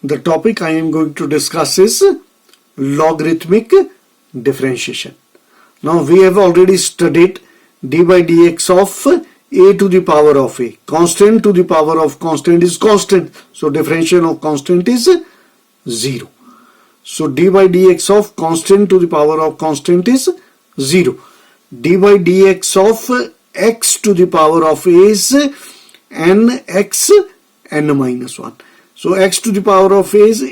The topic I am going to discuss is logarithmic differentiation. Now we have already studied d by dx of a to the power of a. Constant to the power of constant is constant. So differentiation of constant is 0. So d by dx of constant to the power of constant is 0. D by dx of x to the power of a is nx n minus 1. So x to the power of a is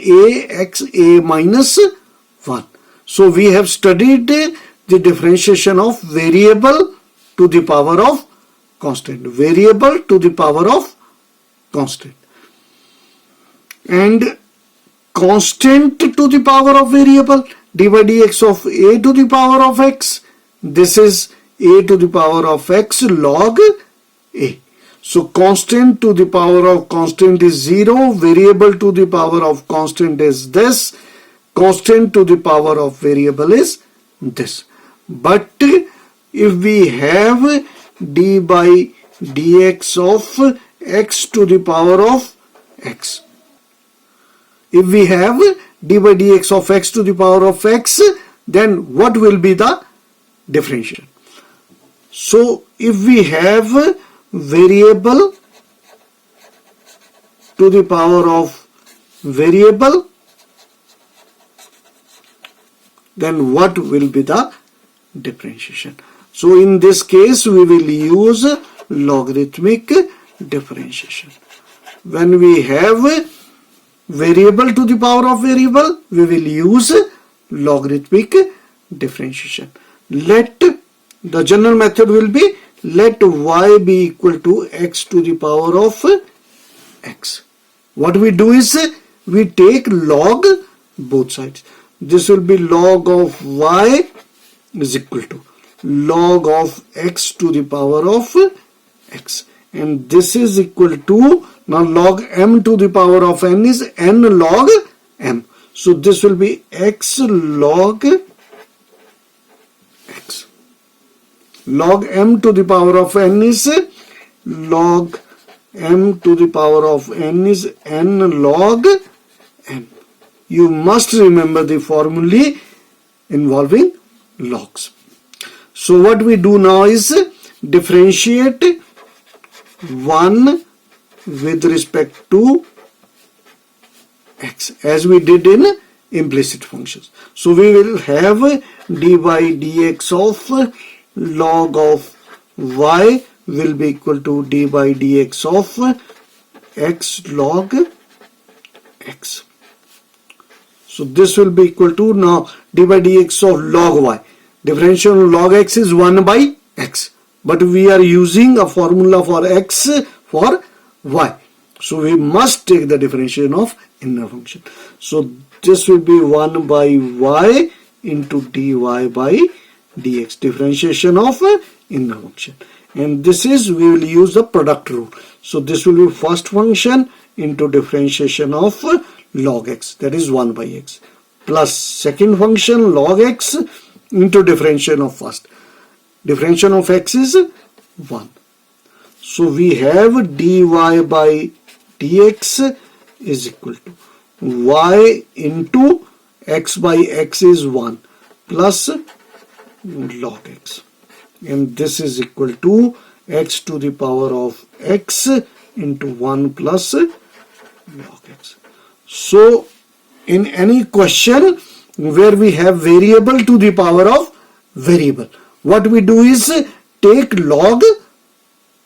ax a minus 1. So we have studied the differentiation of variable to the power of constant. Variable to the power of constant. And constant to the power of variable, d by dx of a to the power of x. This is a to the power of x log a. So constant to the power of constant is 0, variable to the power of constant is this, constant to the power of variable is this. But if we have d by dx of x to the power of x, if we have d by dx of x to the power of x, then what will be the differentiation? So if we have variable to the power of variable, then what will be the differentiation? So in this case we will use logarithmic differentiation. When we have variable to the power of variable, we will use logarithmic differentiation. Let the general method will be, let y be equal to x to the power of x. What we do is we take log both sides. This will be log of y is equal to log of x to the power of x. And this is equal to, now log m to the power of n is n log m. So this will be x log x. Log m to the power of n is log m to the power of n is n log m. You must remember the formulae involving logs. So what we do now is differentiate 1 with respect to x as we did in implicit functions. So we will have d by dx of log of y will be equal to d by dx of x log x. So this will be equal to, now d by dx of log y. Differential of log x is 1 by x. But we are using a formula for x for y. So we must take the differentiation of inner function. So this will be 1 by y into dy by dx, differentiation of inner function. And this is, we will use the product rule. So this will be first function into differentiation of log x, that is 1 by x, plus second function log x into differentiation of first. Differentiation of x is 1. So we have dy by dx is equal to y into x by x is 1 plus log x, and this is equal to x to the power of x into 1 plus log x. So in any question where we have variable to the power of variable, what we do is take log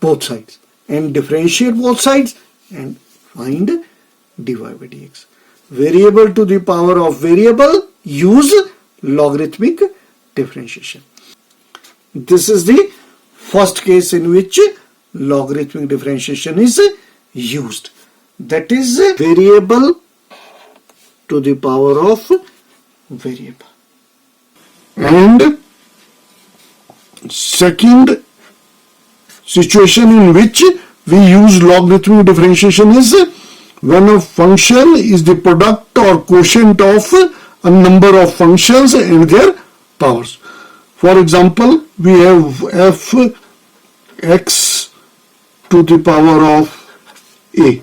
both sides and differentiate both sides and find dy by dx. Variable to the power of variable, use logarithmic differentiation. This is the first case in which logarithmic differentiation is used. That is variable to the power of variable. And second situation in which we use logarithmic differentiation is when a function is the product or quotient of a number of functions and their powers. For example, we have f x to the power of a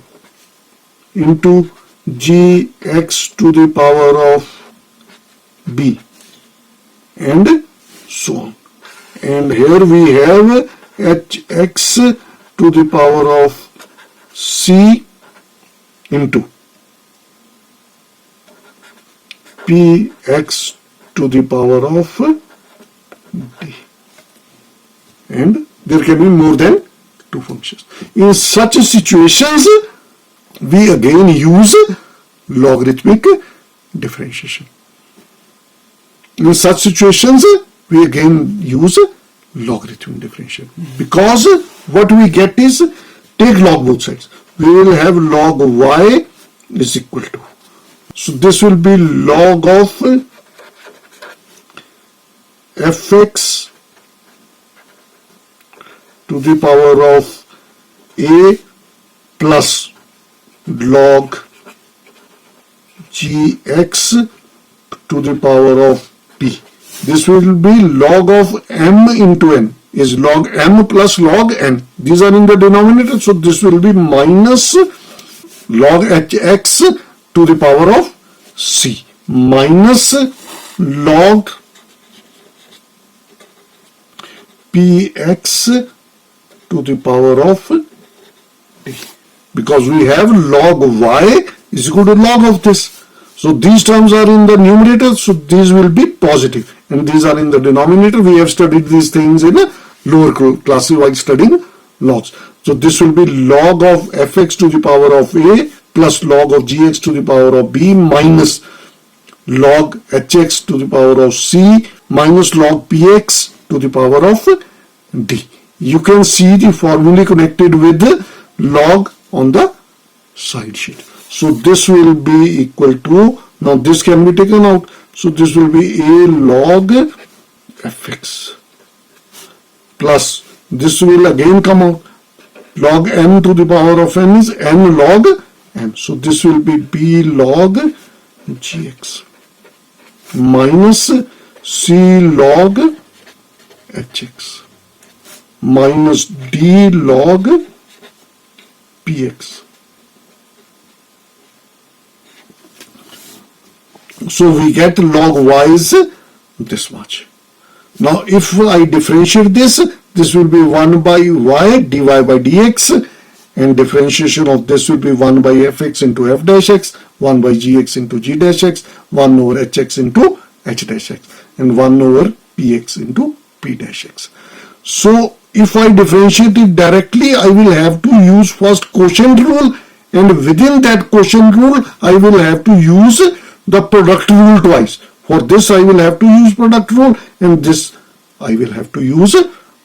into gx to the power of b, and so on. And here we have hx to the power of c into px to the power of d. And there can be more than two functions. In such situations, we again use logarithmic differentiation. In such situations, we again use logarithmic differentiation, because what we get is, take log both sides. We will have log y is equal to, so this will be log of fx to the power of a plus log gx to the power of p. This will be log of m into n, is log m plus log n. These are in the denominator, so this will be minus log hx to the power of c minus log px to the power of d, because we have log y is equal to log of this. So these terms are in the numerator, so these will be positive, and these are in the denominator. We have studied these things in a lower classes while studying logs. So this will be log of fx to the power of a plus log of gx to the power of b minus log hx to the power of c minus log px to the power of d. You can see the formula connected with the log on the side sheet. So this will be equal to, now this can be taken out, so this will be a log fx plus, this will again come out, log m to the power of n is n log m, so this will be b log gx minus c log hx minus d log px. So we get log y is this much. Now if I differentiate this, this will be 1 by y dy by dx, and differentiation of this will be 1 by fx into f dash x, 1 by gx into g dash x, 1 over hx into h dash x, and 1 over px into p dash x. So if I differentiate it directly, I will have to use first quotient rule, and within that quotient rule I will have to use the product rule twice. For this I will have to use product rule, and this I will have to use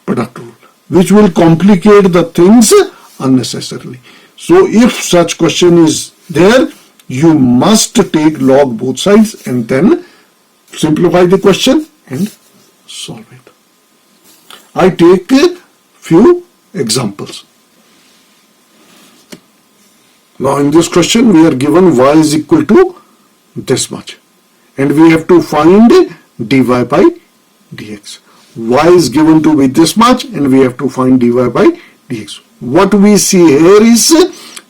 product rule, which will complicate the things unnecessarily. So if such question is there, you must take log both sides and then simplify the question and solve it. I take a few examples. Now in this question we are given y is equal to this much, and we have to find dy by dx. Y is given to be this much, and we have to find dy by dx. What we see here is,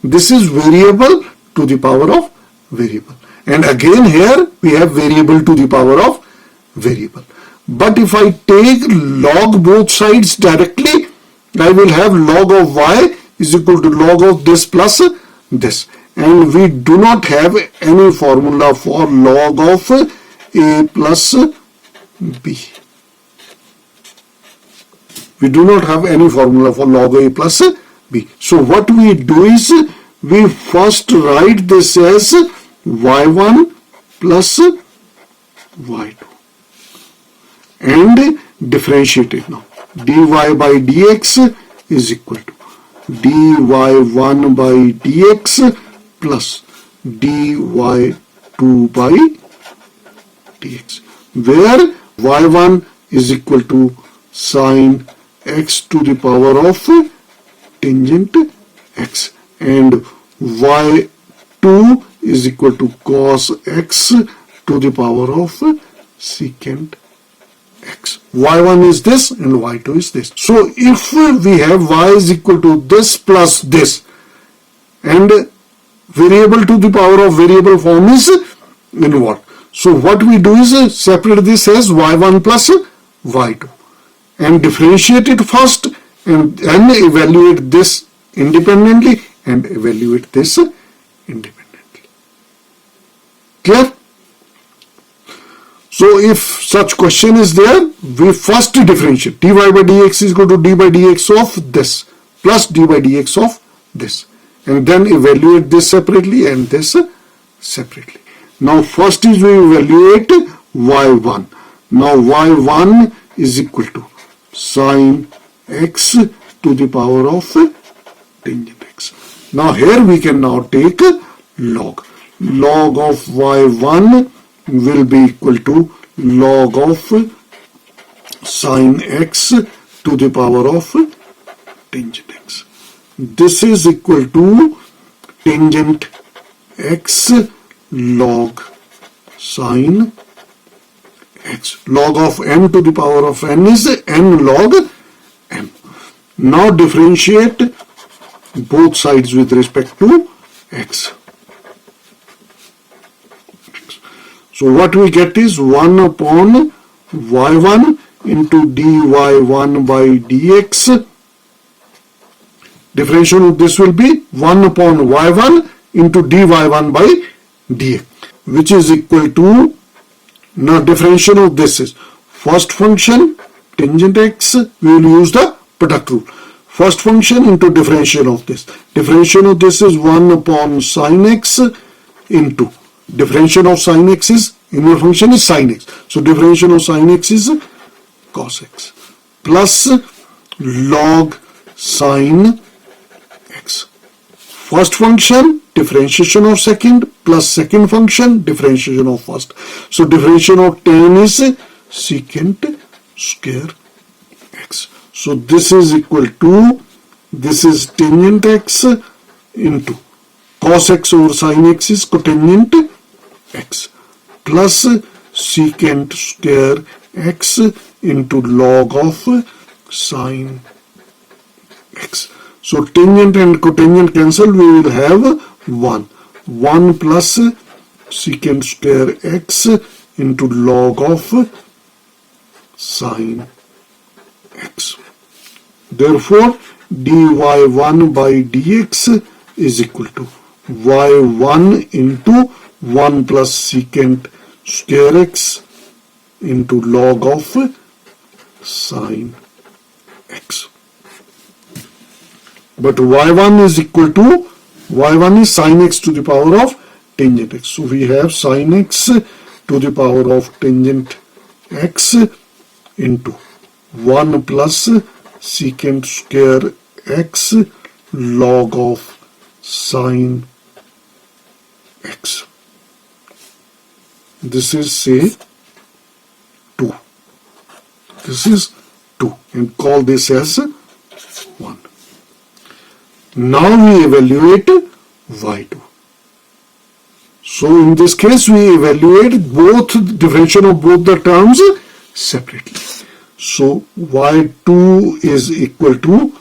this is variable to the power of variable, and again here we have variable to the power of variable. But if I take log both sides directly, I will have log of y is equal to log of this plus this, and we do not have any formula for log of a plus b. We do not have any formula for log a plus b. So what we do is, we first write this as y1 plus y2 and differentiate it now. Dy by dx is equal to dy1 by dx plus dy2 by dx, where y1 is equal to sine x to the power of tangent x, and y2 is equal to cos x to the power of secant x. y1 is this and y2 is this. So if we have y is equal to this plus this, and variable to the power of variable form is involved. So what we do is separate this as y1 plus y2 and differentiate it first and then evaluate this independently and evaluate this independently. Clear? So if such question is there, we first differentiate. dy by dx is equal to d by dx of this plus d by dx of this, and then evaluate this separately and this separately. Now first is we evaluate y1. Now y1 is equal to sine x to the power of tangent x. Now here we can now take log. Log of y1 will be equal to log of sine x to the power of tangent x. This is equal to tangent x log sine x. Log of m to the power of n is n log m. Now differentiate both sides with respect to x. So what we get is 1 upon y1 into dy1 by dx. Differentiation of this will be 1 upon y1 into dy1 by dx, which is equal to, now differentiation of this is first function tangent x, we will use the product rule. First function into differentiation of this. Differentiation of this is 1 upon sine x into differentiation of sine x is, inverse function is sine x. So differentiation of sine x is cos x plus log sine x. First function differentiation of second plus second function differentiation of first. So differentiation of tan is secant square x. So this is equal to, this is tangent x into cos x over sine x is cotangent x plus secant square x into log of sine x. So tangent and cotangent cancel, we will have 1. 1 plus secant square x into log of sine x. Therefore, dy1 by dx is equal to y1 into 1 plus secant square x into log of sine x. But y1 is equal to, y1 is sine x to the power of tangent x. So we have sine x to the power of tangent x into 1 plus secant square x log of sine x. This is say 2. This is 2 and call this as 1. Now we evaluate y2. So in this case we evaluate both differentiation of both the terms separately. So y2 is equal to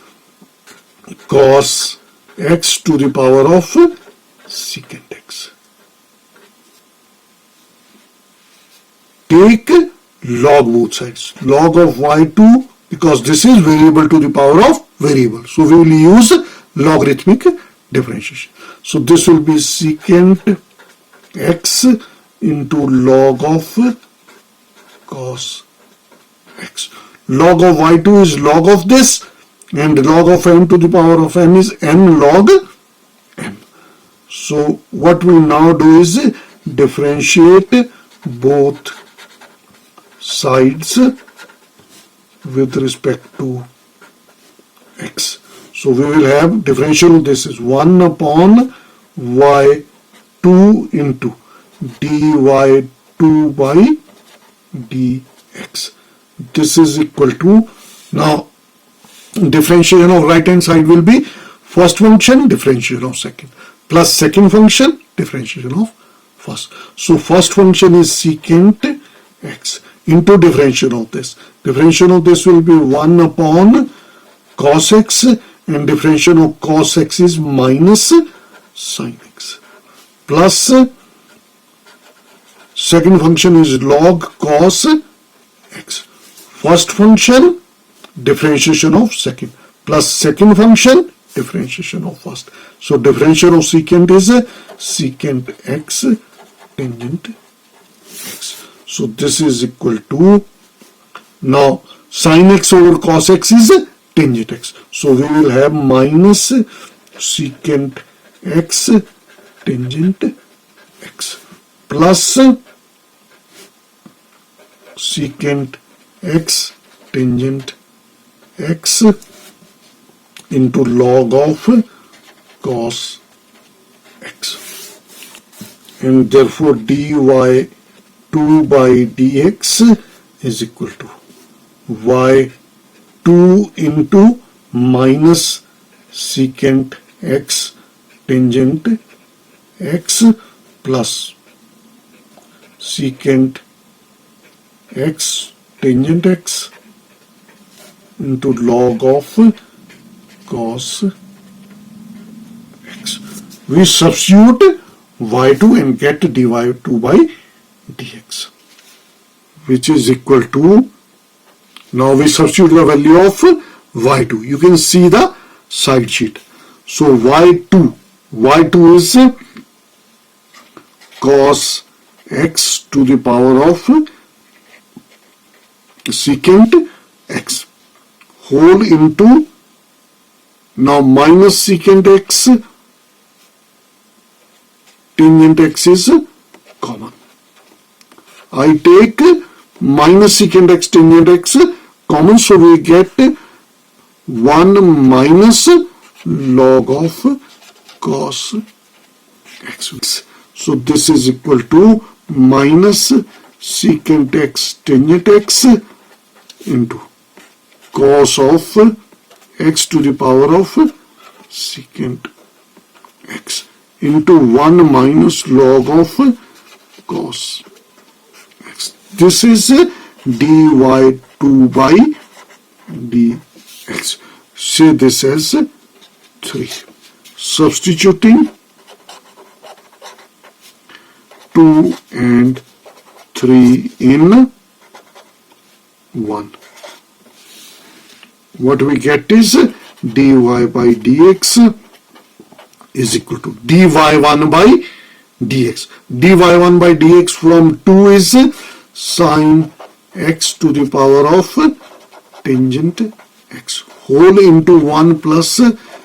cos x to the power of secant x. Take log both sides. Log of y2, because this is variable to the power of variable. So we will use logarithmic differentiation. So this will be secant x into log of cos x. Log of y2 is log of this, and log of m to the power of n is n log m. So what we now do is differentiate both sides with respect to x. So we will have differential of this is 1 upon y2 into dy2 by dx. This is equal to, now differentiation of right hand side will be first function differentiation of second plus second function differentiation of first. So first function is secant x into differentiation of this. Differentiation of this will be 1 upon cos x, and differentiation of cos x is minus sin x. plus second function is log cos x. First function differentiation of second plus second function differentiation of first. So differentiation of secant is secant x tangent x. So this is equal to, now sin x over cos x is tangent x. So we will have minus secant x tangent x plus secant x tangent x into log of cos x, and therefore dy2 by dx is equal to y2 into minus secant x tangent x plus secant x tangent x into log of cos x. We substitute y2 and get dy2 by dx, which is equal to, now we substitute the value of y2. You can see the side sheet. So y2 is cos x to the power of secant x whole into, now minus secant x tangent x is common. I take minus secant x tangent x common, so we get 1 minus log of cos x. So this is equal to minus secant x tangent x into cos of x to the power of secant x into 1 minus log of cos x. This is dy2 by dx. Say this as 3. Substituting 2 and 3 in 1. What we get is dy by dx is equal to dy1 by dx. dy1 by dx from 2 is sin x to the power of tangent x whole into 1 plus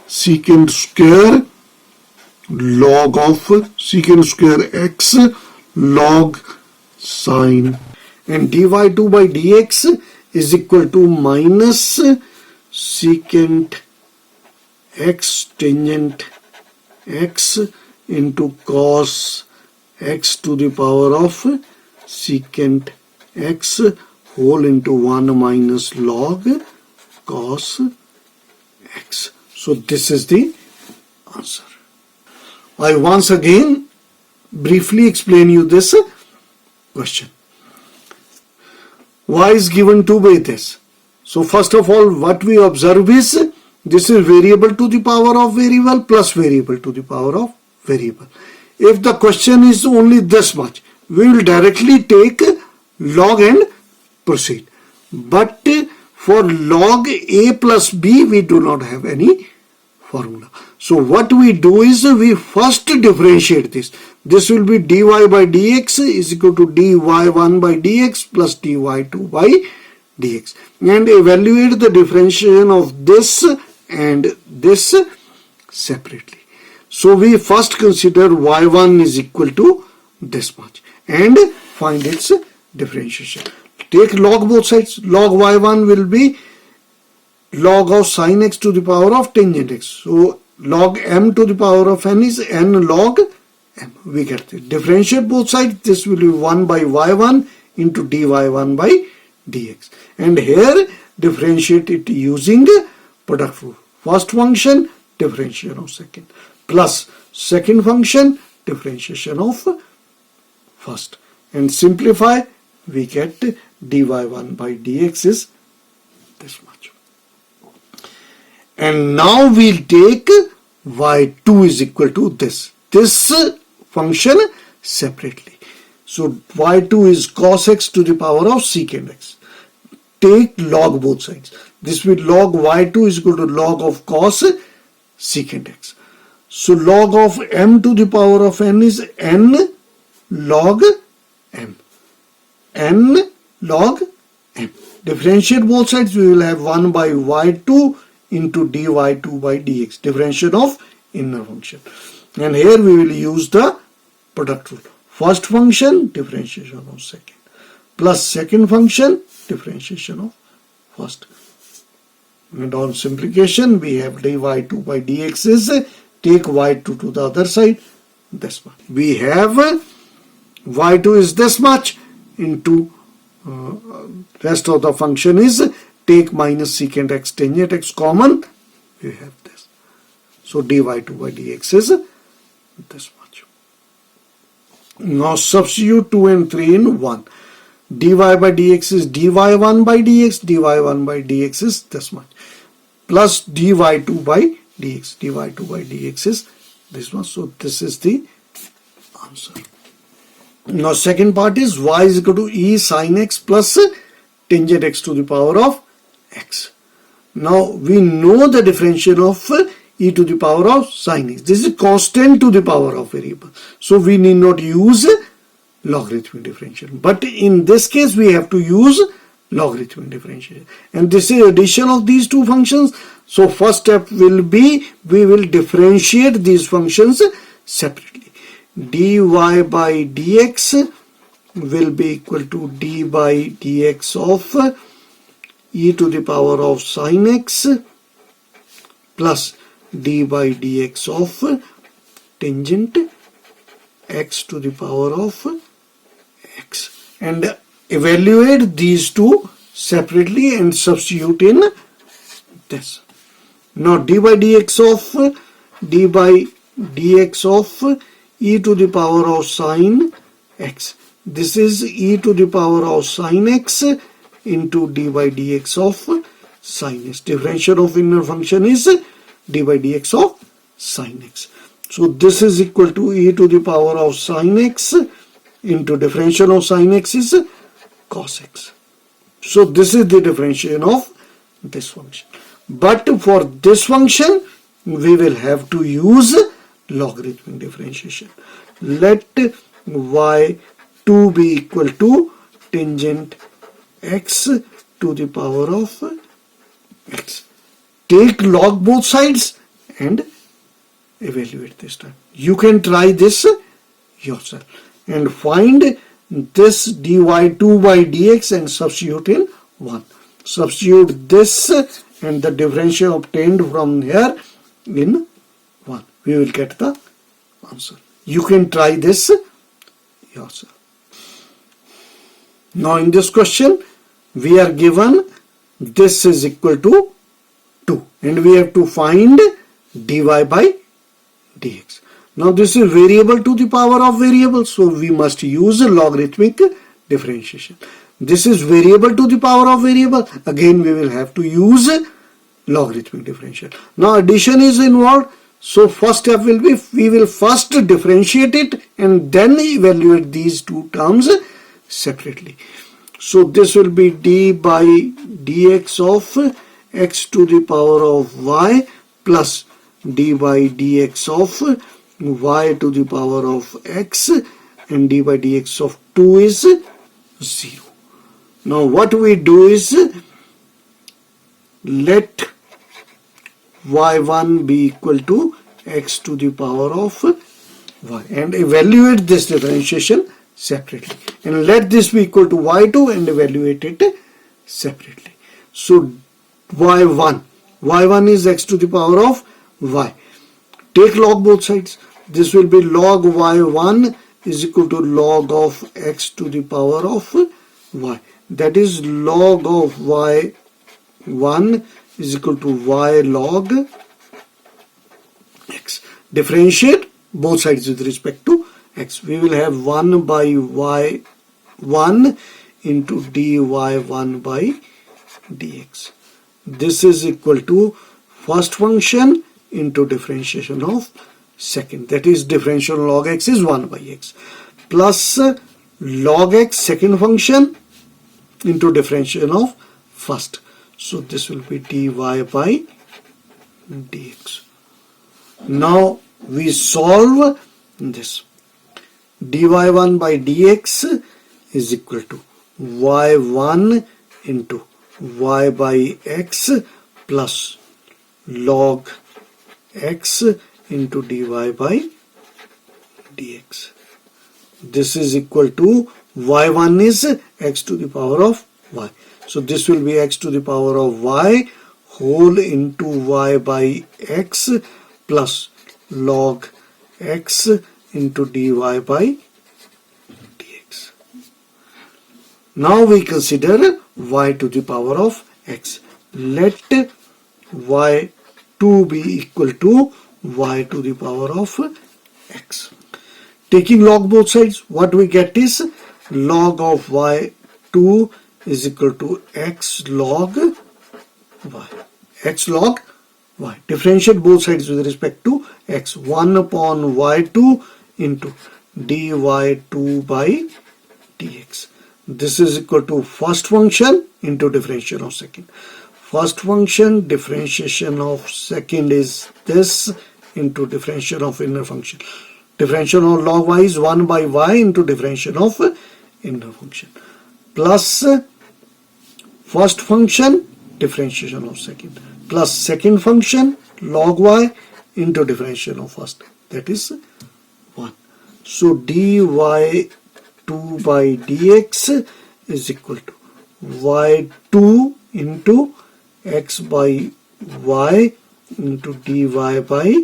secant square log of secant square x log sin, and dy2 by dx is equal to minus secant x tangent x into cos x to the power of secant x whole into 1 minus log cos x. So this is the answer. I once again briefly explain you this question. Y is given to by this. So first of all, what we observe is this is variable to the power of variable plus variable to the power of variable. If the question is only this much, we will directly take log and proceed. But for log a plus b, we do not have any formula. So what we do is we first differentiate this. This will be dy by dx is equal to dy1 by dx plus dy2 by dx, and evaluate the differentiation of this and this separately. So we first consider y1 is equal to this much and find its differentiation. Take log both sides. Log y1 will be log of sin x to the power of tangent x. So log m to the power of n is n log m. We get it. Differentiate both sides. This will be 1 by y1 into dy1 by dx. And here differentiate it using product rule. First function differentiation of second plus second function differentiation of first, and simplify, we get dy1 by dx is this much. And now we'll take y2 is equal to this. This function separately. So y2 is cos x to the power of secant x. Take log both sides. This will log y2 is equal to log of cos secant x. So log of m to the power of n is n log m. N log m. Differentiate both sides, we will have 1 by y2 into dy2 by dx. Differentiation of inner function. And here we will use the product rule. First function, differentiation of second. Plus second function, differentiation of first. And on simplification, we have dy2 by dx is take y2 to the other side, this much. We have y2 is this much into rest of the function is take minus secant x tangent x common, we have this. So dy2 by dx is this much. Now substitute 2 and 3 in 1. dy by dx is dy1 by dx, dy1 by dx is this much. Plus dy2 by dx, dy2 by dx is this one. So this is the answer. Now second part is y is equal to e sin x plus tangent x to the power of x. Now we know the differential of e to the power of sin x. This is constant to the power of variable. So we need not use logarithmic differentiation. But in this case we have to use logarithmic differentiation. And this is addition of these two functions. So first step will be we will differentiate these functions separately. dy by dx will be equal to d by dx of e to the power of sin x plus d by dx of tangent x to the power of x, and evaluate these two separately and substitute in this. Now d by dx of e to the power of sin x. This is e to the power of sin x into d by dx of sin x. Differential of inner function is d by dx of sin x. So this is equal to e to the power of sin x into differential of sin x is cos x. So this is the differentiation of this function. But for this function we will have to use logarithmic differentiation. Let y2 be equal to tangent x to the power of x. Take log both sides and evaluate this time. You can try this yourself and find this dy2 by dx and substitute in 1. Substitute this and the differential obtained from here in 1. We will get the answer. You can try this yourself. Now in this question we are given this is equal to 2 and we have to find dy by dx. Now this is variable to the power of variable, so we must use logarithmic differentiation. This is variable to the power of variable, again we will have to use logarithmic differentiation. Now addition is involved, so first step will be we will first differentiate it and then evaluate these two terms separately. So this will be d by dx of x to the power of y plus d by dx of y to the power of x, and d by dx of 2 is 0. Now what we do is let y1 be equal to x to the power of y and evaluate this differentiation separately, and let this be equal to y2 and evaluate it separately. So y1 is x to the power of y. Take log both sides. This will be log y1 is equal to log of x to the power of y. That is log of y1 is equal to y log x. Differentiate both sides with respect to x. We will have 1 by y1 into dy1 by dx. This is equal to first function into differentiation of second. That is differential log x is 1 by x plus log x second function into differential of first. So this will be dy by dx. Now we solve this. dy1 by dx is equal to y1 into y by x plus log x into dy by dx. This is equal to y1 is x to the power of y. So this will be x to the power of y whole into y by x plus log x into dy by dx. Now we consider y to the power of x. Let y2 be equal to y to the power of x. Taking log both sides, what we get is log of y2 is equal to x log y. X log y. Differentiate both sides with respect to x. 1 upon y2 into dy2 by dx. This is equal to first function into differentiation of second. First function differentiation of second is this into differentiation of inner function. Differentiation of log y is 1 by y into differentiation of inner function plus first function differentiation of second plus second function log y into differentiation of first, that is 1. So dy2 by dx is equal to y2 into x by y into dy by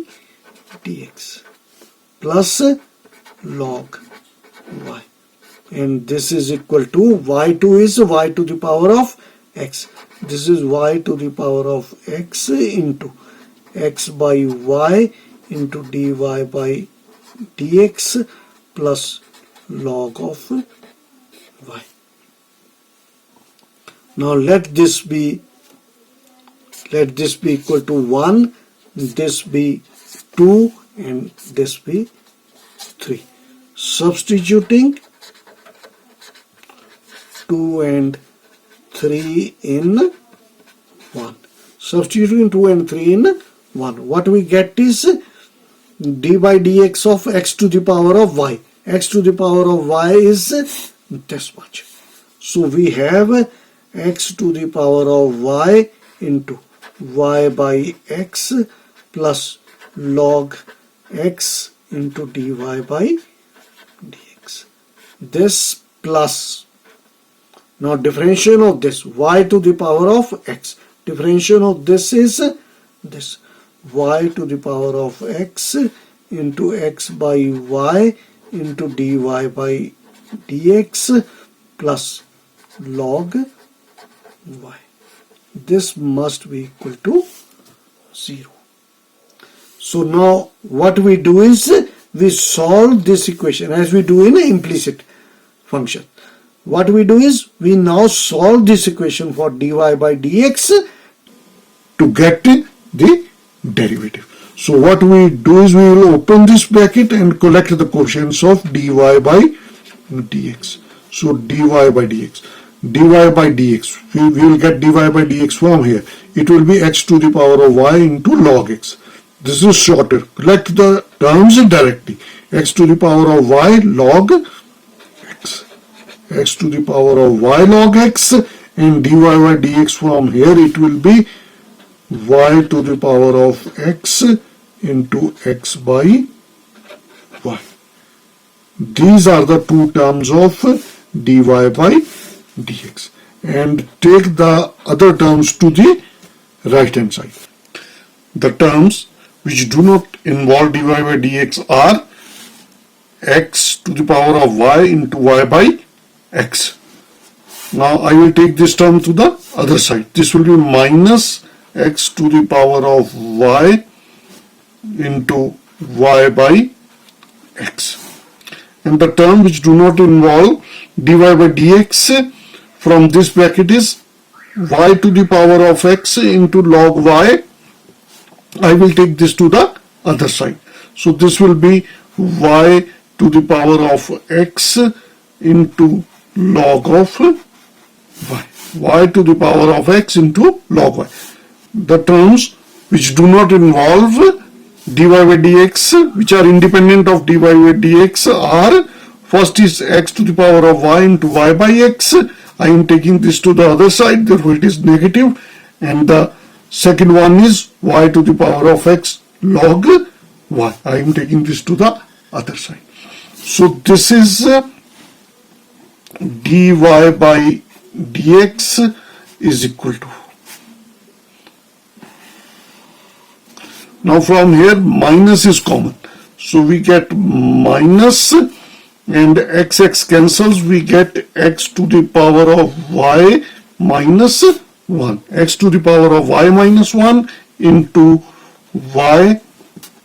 dx plus log y, and this is equal to y2 is y to the power of x. This is y to the power of x into x by y into dy by dx plus log of y. Now let this be equal to 1, this be 2 and this be 3. Substituting 2 and 3 in 1. Substituting 2 and 3 in 1. What we get is d by dx of x to the power of y. X to the power of y is this much. So we have x to the power of y into y by x plus log x into dy by dx. This plus, now differentiation of this y to the power of x. Differentiation of this is this y to the power of x into x by y into dy by dx plus log y. This must be equal to 0. So now what we do is we solve this equation as we do in an implicit function. What we do is we now solve this equation for dy by dx to get the derivative. So what we do is we will open this bracket and collect the quotients of dy by dx. So dy by dx. Dy by dx. We will get dy by dx from here. It will be x to the power of y into log x. This is shorter. Collect the terms directly. X to the power of y log x. X to the power of y log x, and dy by dx from here it will be y to the power of x into x by y. These are the two terms of dy by dx, and take the other terms to the right hand side. The terms which do not involve dy by dx are x to the power of y into y by x. Now I will take this term to the other side. This will be minus x to the power of y into y by x. And the term which do not involve dy by dx from this bracket is y to the power of x into log y. I will take this to the other side. So this will be y to the power of x into log of y. Y to the power of x into log y. The terms which do not involve dy by dx, which are independent of dy by dx, are first is x to the power of y into y by x. I am taking this to the other side, therefore it is negative, and the second one is y to the power of x log y. I am taking this to the other side. So this is dy by dx is equal to. Now from here minus is common. So we get minus, and x cancels, we get x to the power of y minus 1. X to the power of y minus 1 into y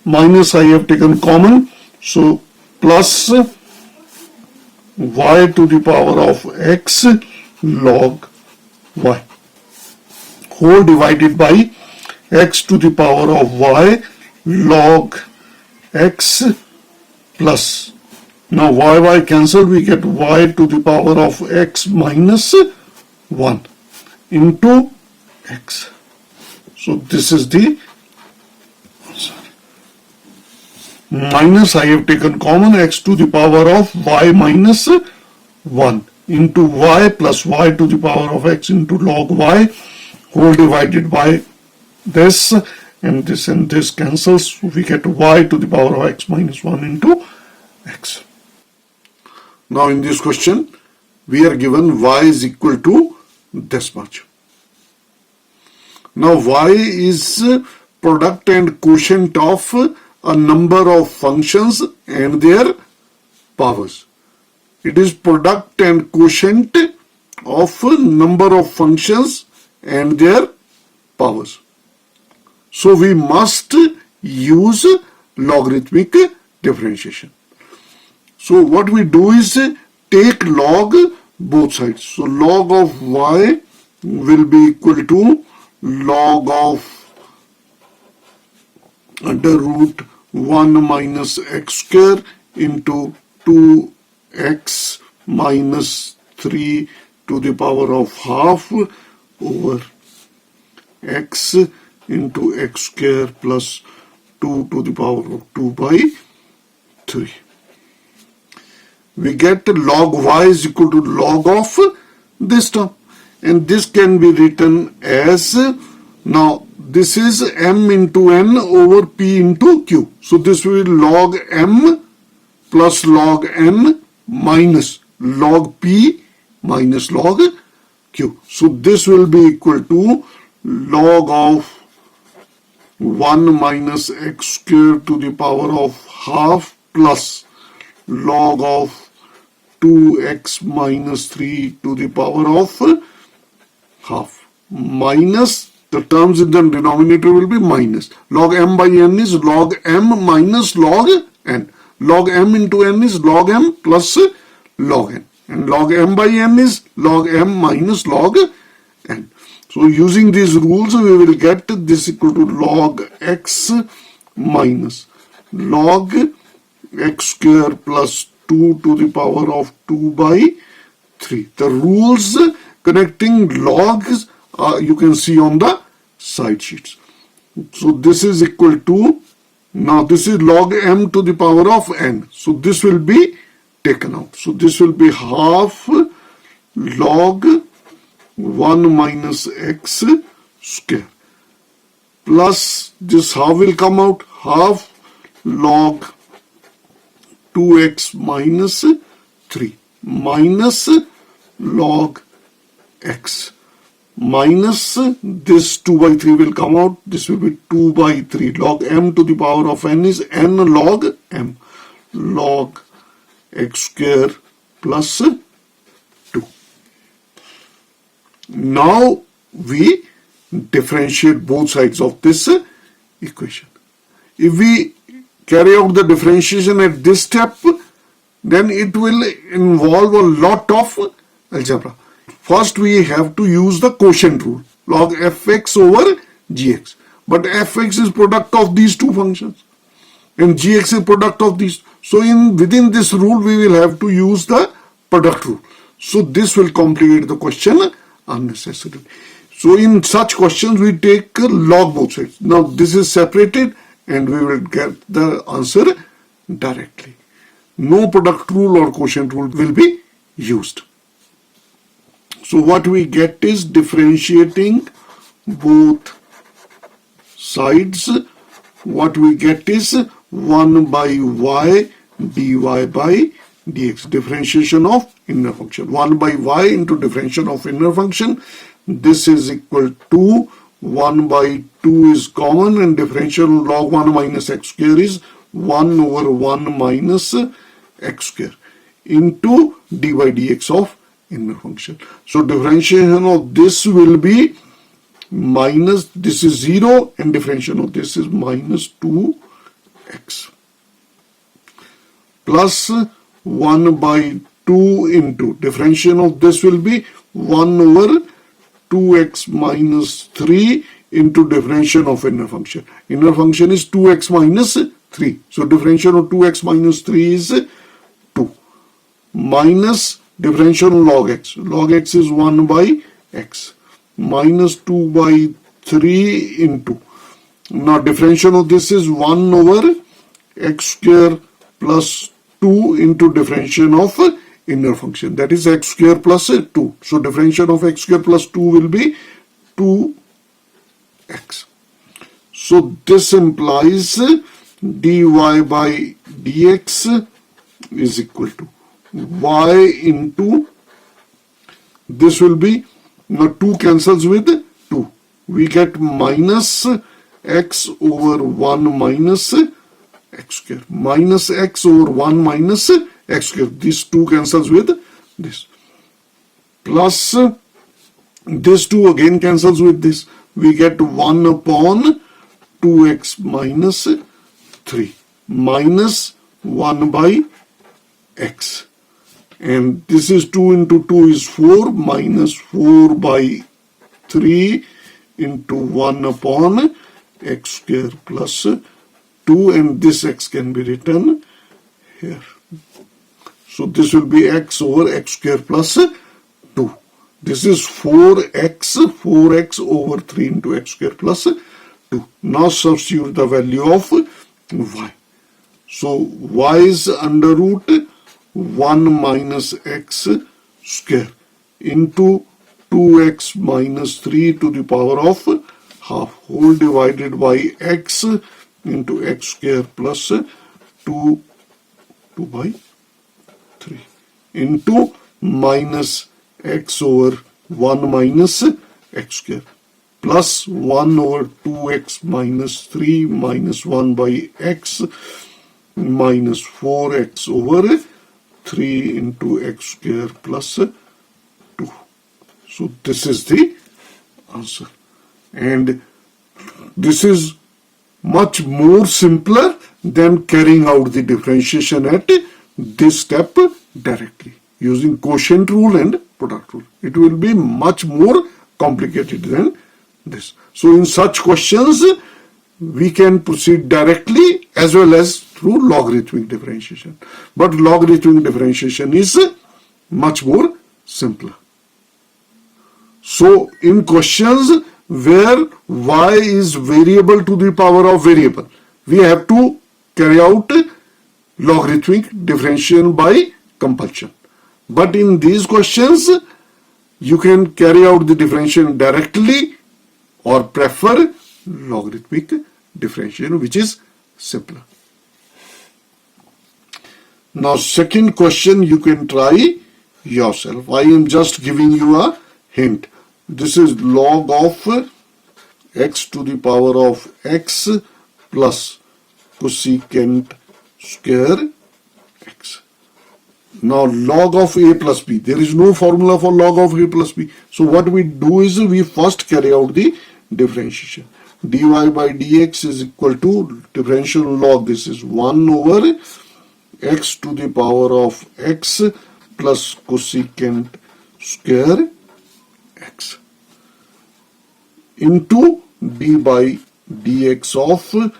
minus, I have taken common, so plus y to the power of x log y whole divided by x to the power of y log x plus. Now y cancel, we get y to the power of x minus 1 into x. So this is the minus, I have taken common, x to the power of y minus 1 into y plus y to the power of x into log y whole divided by this, and this cancels, we get y to the power of x minus 1 into x. Now in this question we are given y is equal to this much. Now y is product and quotient of a number of functions and their powers. It is product and quotient of a number of functions and their powers. So we must use logarithmic differentiation. So what we do is take log both sides. So log of y will be equal to log of under root 1 minus x square into 2x minus 3 to the power of half over x into x square plus 2 to the power of 2 by 3. We get log y is equal to log of this term, and this can be written as, now this is m into n over p into q. So this will be log m plus log n minus log p minus log q. So this will be equal to log of 1 minus x square to the power of half plus log of 2x minus 3 to the power of half minus, the terms in the denominator will be minus. Log m by n is log m minus log n. Log m into n is log m plus log n. And log m by n is log m minus log n. So using these rules we will get this equal to log x minus log x square plus 2 to the power of 2 by 3. The rules connecting logs you can see on the side sheets. So this is equal to, now this is log m to the power of n. So this will be taken out. So this will be half log 1 minus x square plus this half will come out, half log 2x minus 3 minus log x minus this 2 by 3 will come out, this will be 2 by 3. Log m to the power of n is n log m, log x square plus 2. Now we differentiate both sides of this equation. If we carry out the differentiation at this step, then it will involve a lot of algebra. First we have to use the quotient rule, log fx over gx. But fx is product of these two functions. and gx is product of these. So within this rule we will have to use the product rule. So this will complicate the question unnecessarily. So in such questions we take log both sides. Now this is separated and we will get the answer directly. No product rule or quotient rule will be used. So what we get is differentiating both sides. What we get is 1 by y dy by dx, differentiation of inner function. 1 by y into differentiation of inner function. This is equal to 1 by 2 is common, and differential log 1 minus x square is 1 over 1 minus x square into dy dx of inner function. So differentiation of this will be minus, this is 0, and differentiation of this is minus 2x plus 1 by 2 into differentiation of this will be 1 over 2x minus 3 into differentiation of inner function. Inner function is 2x minus 3. So differentiation of 2x minus 3 is 2 minus differentiation log x. Log x is 1 by x minus 2 by 3 into. Now differentiation of this is 1 over x square plus 2 into differentiation of inner function, that is x square plus 2. So differentiation of x square plus 2 will be 2x. So this implies dy by dx is equal to y into, this will be, now 2 cancels with 2. We get minus x over 1 minus x square, minus x over 1 minus x square. This 2 cancels with this. Plus this 2 again cancels with this. We get 1 upon 2x minus 3 minus 1 by x. And this is 2 into 2 is 4 minus 4 by 3 into 1 upon x square plus 2, and this x can be written here. So this will be x over x square plus 2. This is 4x over 3 into x square plus 2. Now substitute the value of y. So y is under root 1 minus x square into 2x minus 3 to the power of half, whole divided by x into x square plus 2 by 3 into minus x over 1 minus x square plus 1 over 2x minus 3 minus 1 by x minus 4x over 3 into x square plus 2. So this is the answer. And this is much more simpler than carrying out the differentiation at this step directly using quotient rule and product rule. It will be much more complicated than this. So in such questions we can proceed directly as well as through logarithmic differentiation. But logarithmic differentiation is much more simpler. So in questions where y is variable to the power of variable, we have to carry out logarithmic differentiation by compulsion. But in these questions, you can carry out the differentiation directly or prefer logarithmic differentiation, which is simpler. Now, second question you can try yourself. I am just giving you a hint. This is log of x to the power of x plus cosecant square x. Now log of a plus b. There is no formula for log of a plus b. So what we do is we first carry out the differentiation. dy by dx is equal to differential log. This is 1 over x to the power of x plus cosecant square x into d by dx of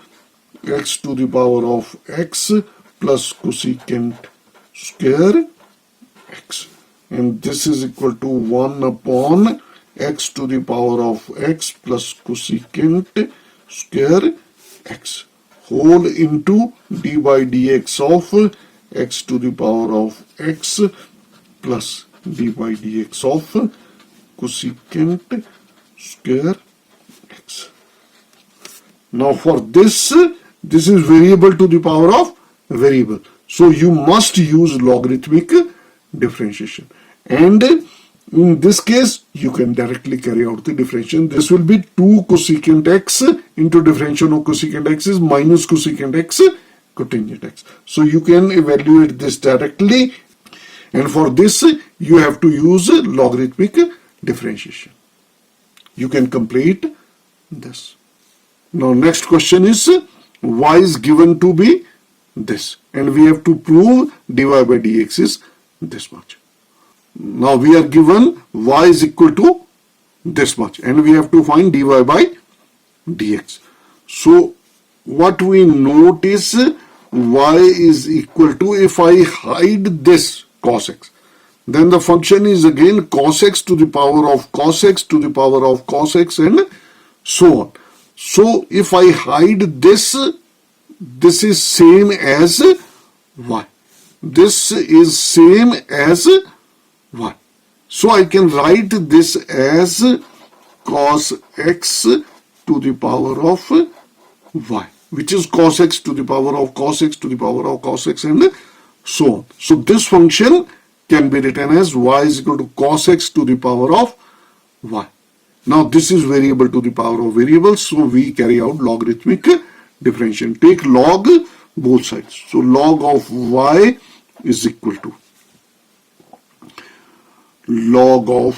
x to the power of x plus cosecant square x, and this is equal to 1 upon x to the power of x plus cosecant square x whole into d by dx of x to the power of x plus d by dx of cosecant square x. Now for this is variable to the power of variable. So you must use logarithmic differentiation. And in this case, you can directly carry out the differentiation. This will be 2 cosecant x into differentiation of cosecant x is minus cosecant x cotangent x. So you can evaluate this directly. And for this, you have to use logarithmic differentiation. You can complete this. Now next question is y is given to be this, and we have to prove dy by dx is this much. Now we are given y is equal to this much, and we have to find dy by dx. So what we note is y is equal to, if I hide this cos x, then the function is again cos x to the power of cos x to the power of cos x and so on. So if I hide this, this is same as y. This is same as y. So I can write this as cos x to the power of y, which is cos x to the power of cos x to the power of cos x and so on. So this function can be written as y is equal to cos x to the power of y. Now this is variable to the power of variables, so we carry out logarithmic differentiation. Take log both sides. So log of y is equal to log of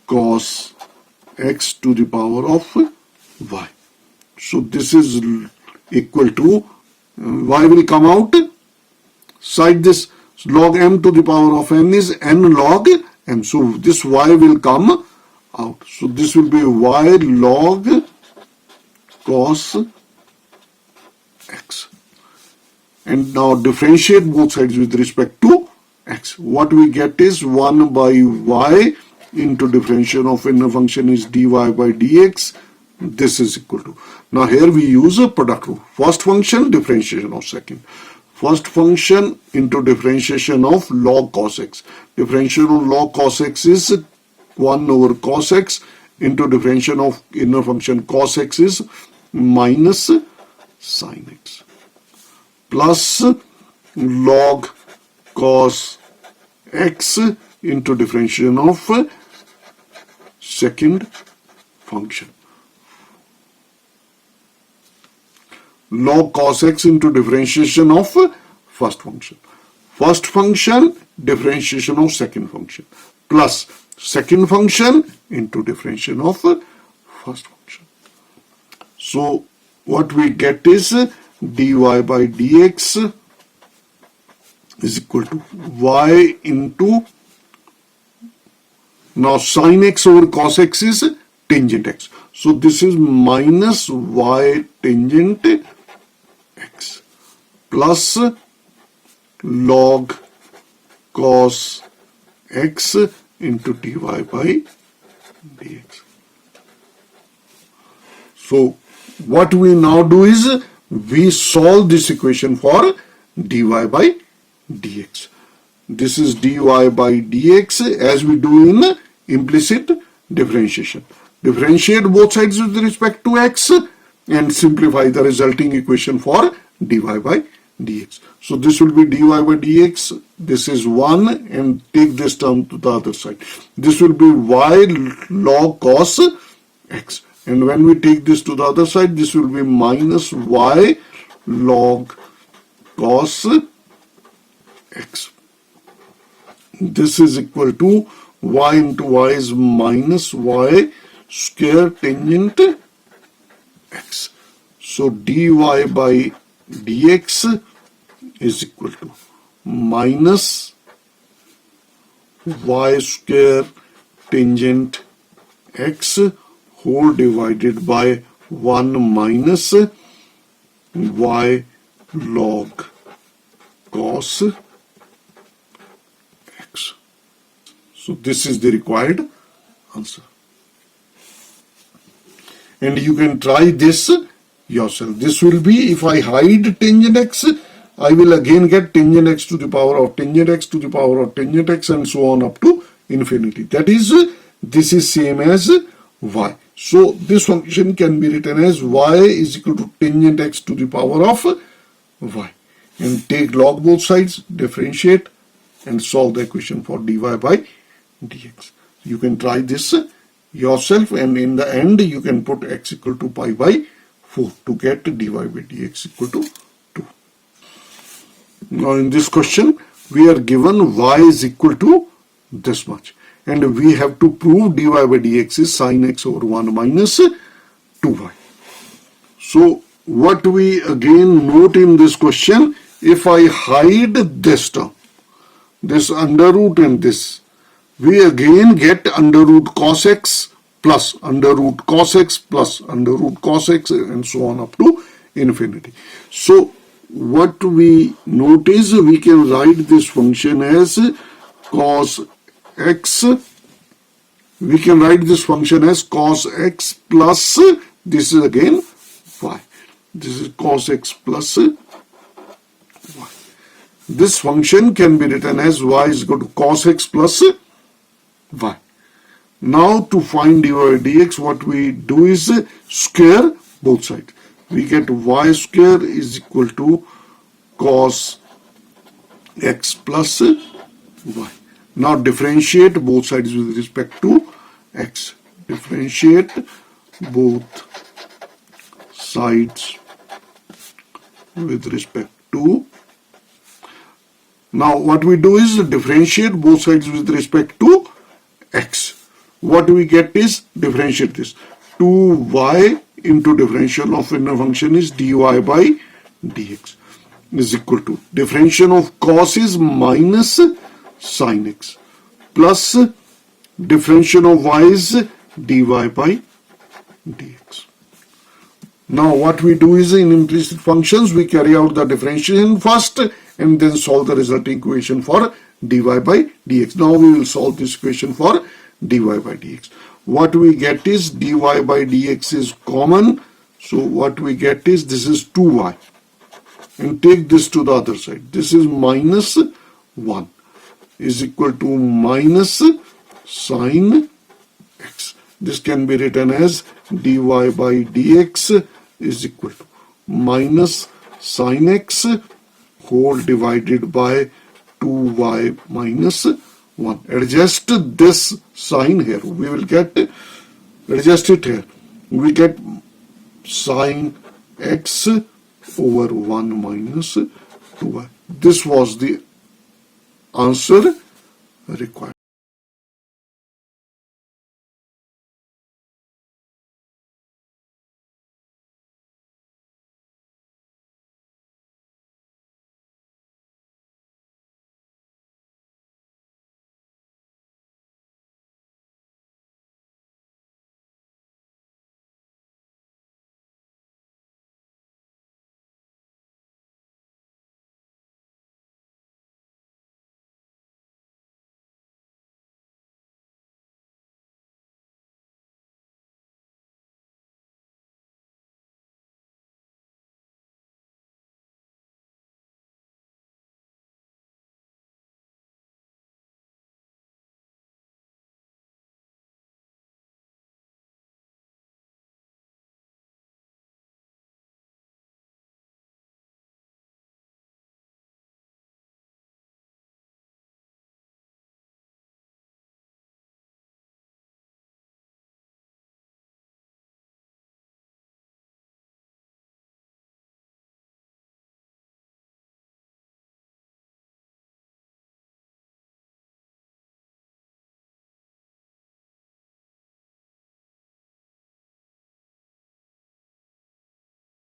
cos x to the power of y. So this is equal to y will come out side this. So log m to the power of n is n log m. So this y will come out. So this will be y log cos x. And now differentiate both sides with respect to x. What we get is 1 by y into differentiation of inner function is dy by dx. This is equal to. Now here we use a product rule. First function, differentiation of second. First function into differentiation of log cos x. Differentiation of log cos x is 1 over cos x into differentiation of inner function cos x is minus sin x plus log cos x into differentiation of second function. Log cos x into differentiation of first function. First function differentiation of second function plus second function into differentiation of first function. So what we get is dy by dx is equal to y into, now sin x over cos x is tangent x. So this is minus y tangent x plus log cos x into dy by dx. So what we now do is we solve this equation for dy by dx. This is dy by dx as we do in implicit differentiation. Differentiate both sides with respect to x and simplify the resulting equation for dy by dx. So this will be dy by dx. This is 1 and take this term to the other side. This will be y log cos x. And when we take this to the other side, this will be minus y log cos x. This is equal to y into y is minus y square tangent x. So dy by dx is equal to minus y square tangent x whole divided by 1 minus y log cos x. So this is the required answer. And you can try this yourself. This will be, if I hide tangent x, I will again get tangent x to the power of tangent x to the power of tangent x and so on up to infinity. That is, this is same as y. So this function can be written as y is equal to tangent x to the power of y. And take log both sides, differentiate and solve the equation for dy by dx. You can try this yourself, and in the end you can put x equal to pi by 4 to get dy by dx equal to 2. Now in this question we are given y is equal to this much, and we have to prove dy by dx is sin x over 1 minus 2y. So what we again note in this question, if I hide this term, this under root and this, we again get under root cos x plus under root cos x plus under root cos x and so on up to infinity. So what we note is we can write this function as cos x. We can write this function as cos x plus, this is again y. This is cos x plus y. This function can be written as y is equal to cos x plus y. Now to find dy by dx, what we do is square both sides. We get y square is equal to cos x plus y. Now differentiate both sides with respect to x. Differentiate both sides with respect to. Now what we do is differentiate both sides with respect to x. What we get is differentiate this. 2y into differential of inner function is dy by dx is equal to differential of cos is minus sin x plus differential of y is dy by dx. Now what we do is in implicit functions we carry out the differentiation first and then solve the resulting equation for dy by dx. Now we will solve this equation for dy by dx. What we get is dy by dx is common. So what we get is this is 2y. And take this to the other side. This is minus 1 is equal to minus sin x. This can be written as dy by dx is equal to minus sin x whole divided by 2y minus 1. Adjust this sign here. We will get, adjust it here. We get sin x over 1 minus 2y. This was the answer required.